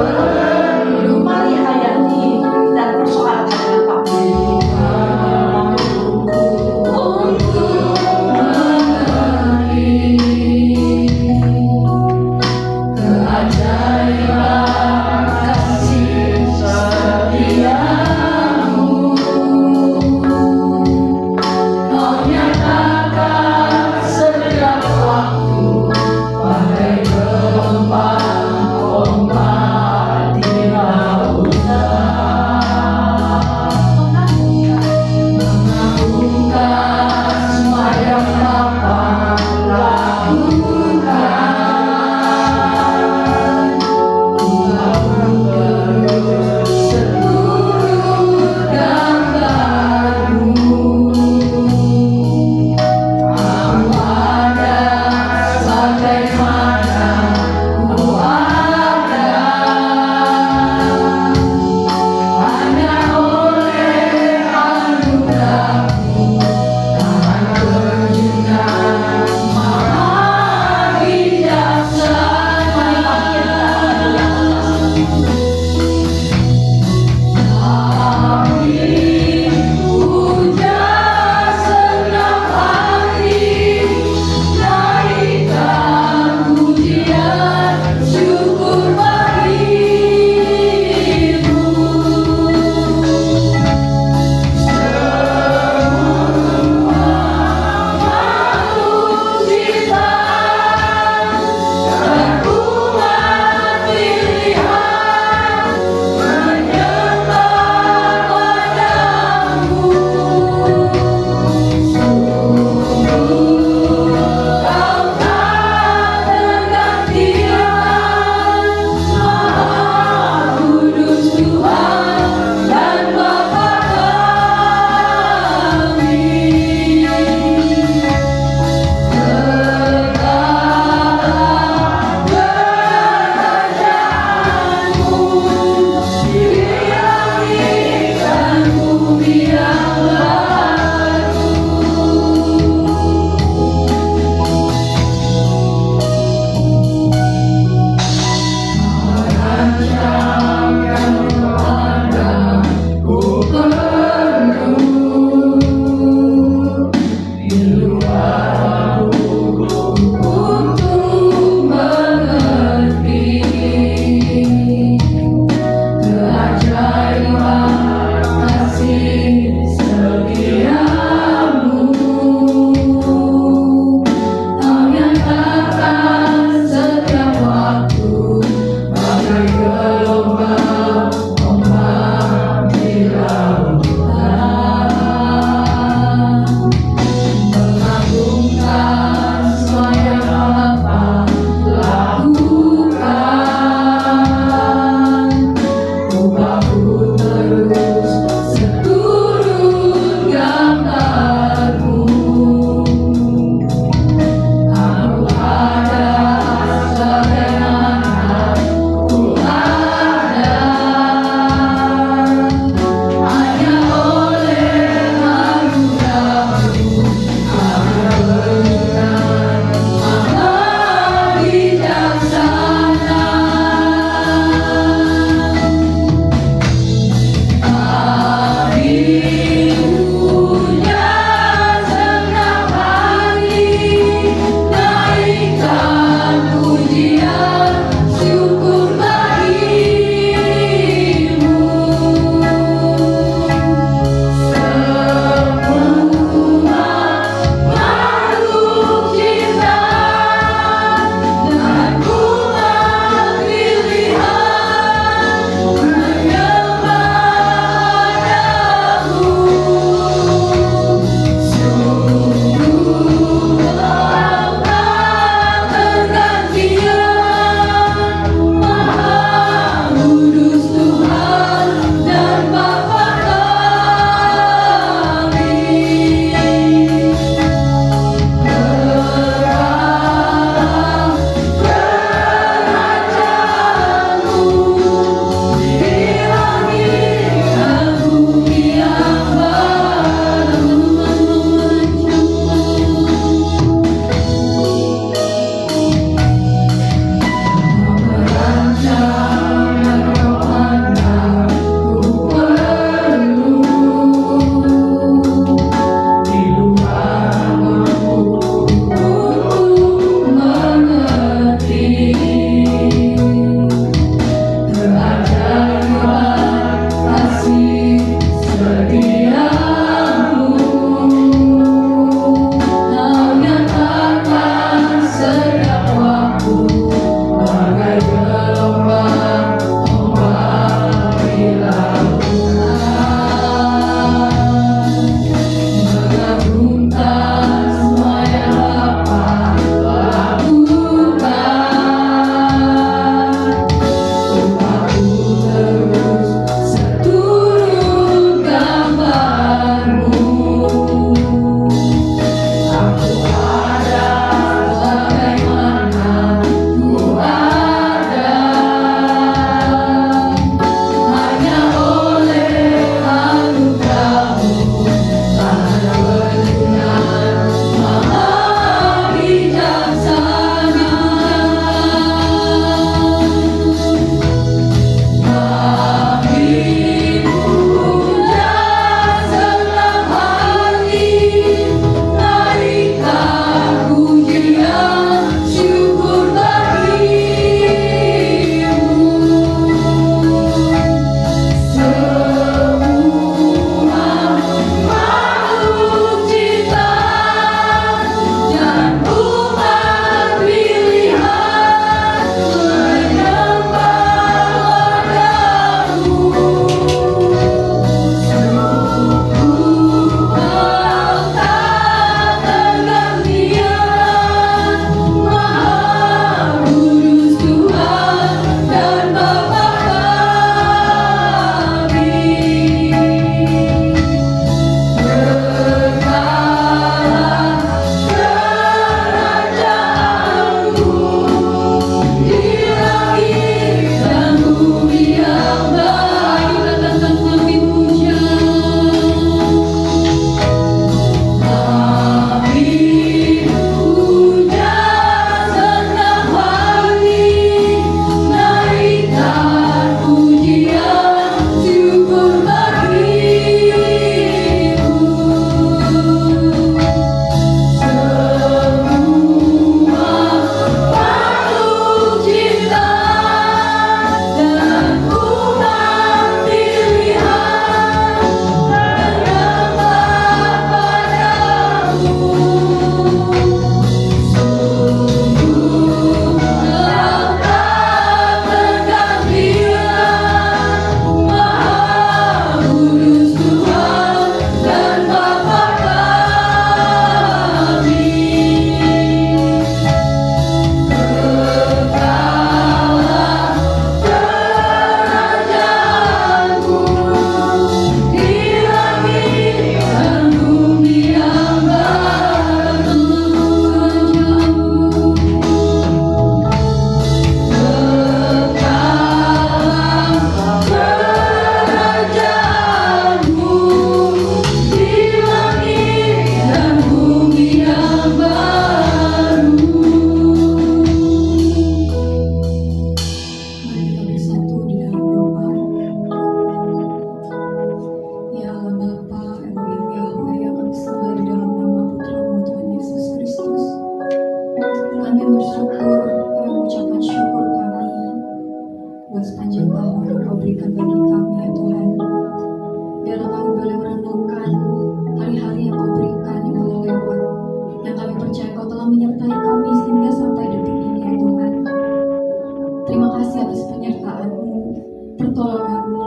kasih atas penyertaan-Mu, pertolongan-Mu.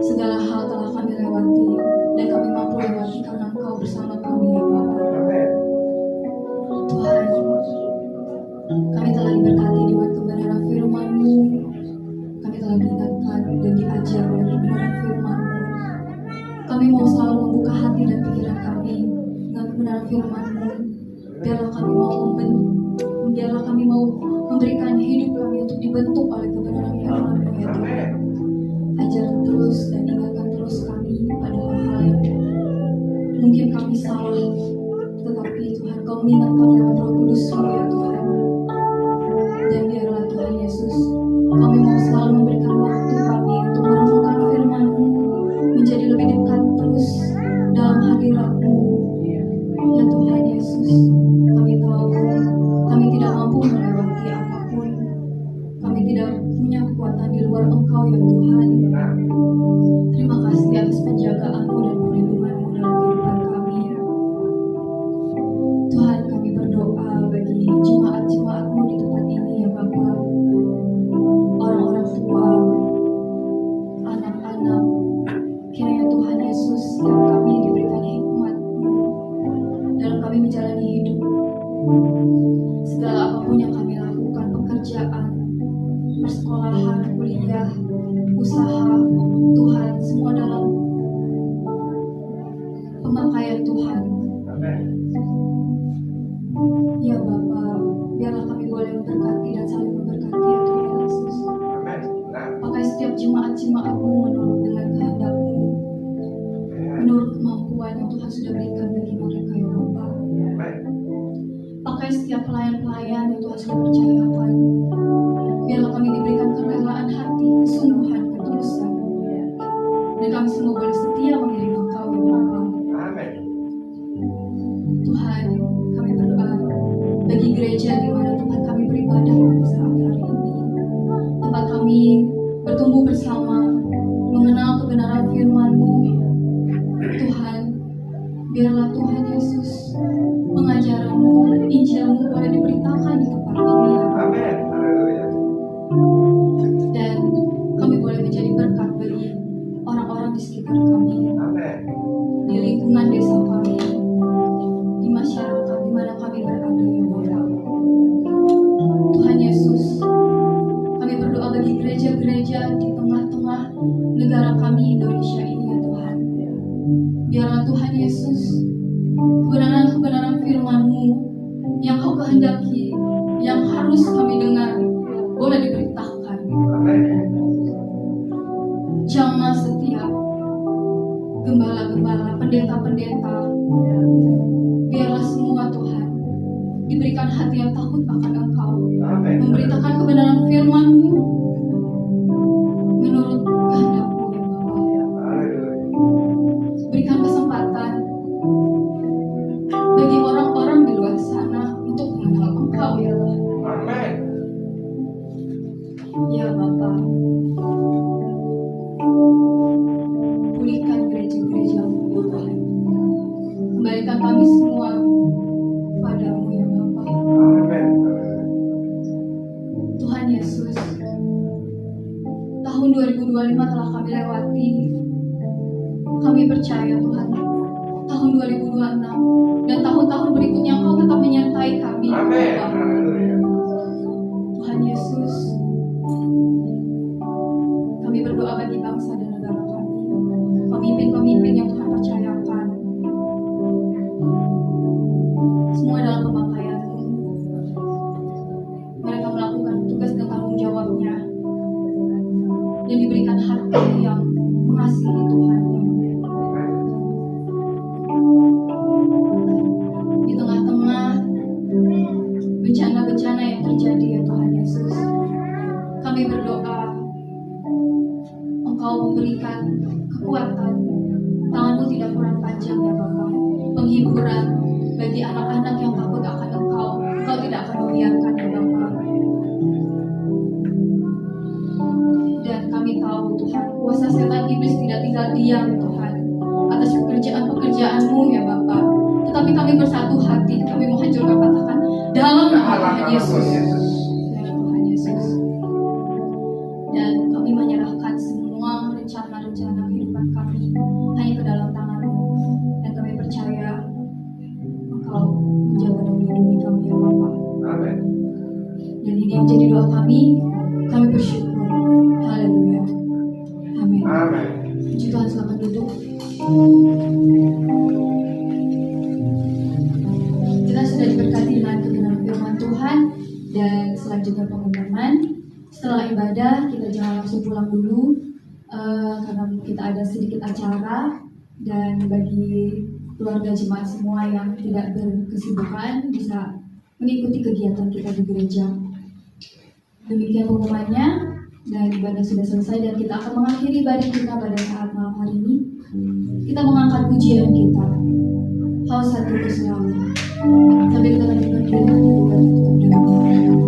Segala hal telah kami lewati dan kami mampu lewati karena Engkau bersama kami ya Bapa. Tuhan, kami telah diberkati dengan kebenaran firman-Mu. Kami telah diingatkan dan diajar oleh kebenaran firman-Mu. Kami mau selalu membuka hati dan pikiran kami dengan kebenaran firman-Mu. Biarlah kami mau memberikan hidup kami untuk dibentuk oleh kebenaran firman-Mu ya Tuhan. Ajar terus dan ingatkan terus kami pada hal-hal yang mungkin kami salah, tetapi Tuhan Kau mengingatkan lewat Roh Kudus-Mu ya Tuhan. Dan biarlah Tuhan Yesus, kami mau selalu memberikan waktu kami untuk merenungkan firman-Mu, menjadi lebih dekat terus dalam hadirat-Mu ya Tuhan Yesus. Kami tahu kami tidak mampu melewati apapun, kami tidak punya kekuatan di luar Engkau ya Tuhan. Terima kasih atas penjagaan-Mu dan perlindungan-Mu dalam kehidupan kami. Tuhan, kami berdoa bagi jemaat-jemaat-Mu di tempat ini ya Bapa. Orang-orang tua, anak-anak, kiranya Tuhan Yesus setiap kami diberikan hikmat-Mu dalam kami menjalani hidup. Segala apapun yang kami lakukan, pekerjaan, persekolahan, kuliah, usaha, Tuhan, semua dalam pemakaian Tuhan. Ya Bapa, biarlah kami boleh memberkati dan saling memberkati ya Tuhan Yesus. Pakai setiap jemaat-jemaat-Mu menurut dengan kehendak-Mu, menurut kemampuan yang Tuhan sudah berikan bagi mereka ya Bapa. Pakai setiap pelayan-pelayan yang Tuhan sudah percayakan. Biarlah kami diberikan kerelaan hati, kesungguhan, ketulusan, dan kami semua boleh setia mengiring Engkau ya Bapa. Tuhan, kami berdoa bagi gereja di mana tempat kami beribadah pada saat hari ini, tempat kami bertumbuh bersama, mengenal kebenaran firman-Mu. Tuhan, biarlah Tuhan Yesus pengajaran-Mu, Injil-Mu boleh diberitakan di tempat ini ya Bapa. Dan kami boleh menjadi berkat bagi orang-orang di sekitar kami, di lingkungan desa kami, di masyarakat di mana kami berada ya Bapa. Tuhan Yesus, kami berdoa bagi gereja-gereja di tengah-tengah negara kami Indonesia ini ya Tuhan. Biarlah Tuhan Yesus kebenaran-kebenaran firman-Mu yang Kau kehendaki, yang harus kami dengar, boleh diberitakan. Jamah setiap gembala-gembala, pendeta-pendeta, biarlah semua Tuhan diberikan hati yang takut akan Engkau, memberitakan kebenaran firman-Mu menurut kehendak-Mu ya Bapa. Berikan kesempatan bagi orang-orang di luar sana untuk mengenal Engkau ya Tuhan. Ya Bapa, pulihkan gereja-gereja-Mu ya Tuhan. Kembalikan kami semua padamu ya Bapa. Tuhan Yesus, tahun 2025 telah kami lewati. Kami percaya Tuhan, tahun 2026 dan tahun-tahun berikutnya Engkau tetap menyertai kami ya Bapa. Tuhan Yesus, kami berdoa bagi bangsa dan negara kami, pemimpin-pemimpin yang Tuhan percayakan, semua dalam pemakaian-Mu. Mereka melakukan tugas dan tanggung jawabnya dan diberikan hati yang mengasihi Tuhan. Di tengah-tengah bencana-bencana yang terjadi ya Tuhan Yesus, kami berdoa Engkau memberikan kekuatan, tangan-Mu tidak kurang panjang ya Bapa, penghiburan bagi anak-anak yang takut akan Engkau. Engkau tidak akan membiarkan ya Bapa. Dan kami tahu Tuhan, kuasa setan iblis tidak tinggal diam Tuhan atas pekerjaan-pekerjaan-Mu ya Bapa. Tetapi kami bersatu hati, kami menghancurkan, katakan dalam nama Tuhan Yesus. Dalam Tuhan Yesus, Dan ini yang menjadi doa kami bersyukur. Haleluya. Amin. Puji Tuhan, selamat duduk. Kita sudah diberkati dengan kebenaran firman Tuhan dan selanjutnya pengumuman. Setelah ibadah kita jangan langsung pulang dulu karena kita ada sedikit acara, dan bagi keluarga jemaat semua yang tidak berkesibukan bisa mengikuti kegiatan kita di gereja. Demikian pengumumannya, dan ibadah sudah selesai dan kita akan mengakhiri ibadah kita pada saat malam hari ini. Kita mengangkat pujian kita, Haus Hatiku Selalu. Sampai kita lanjutkan dengan tutup doa.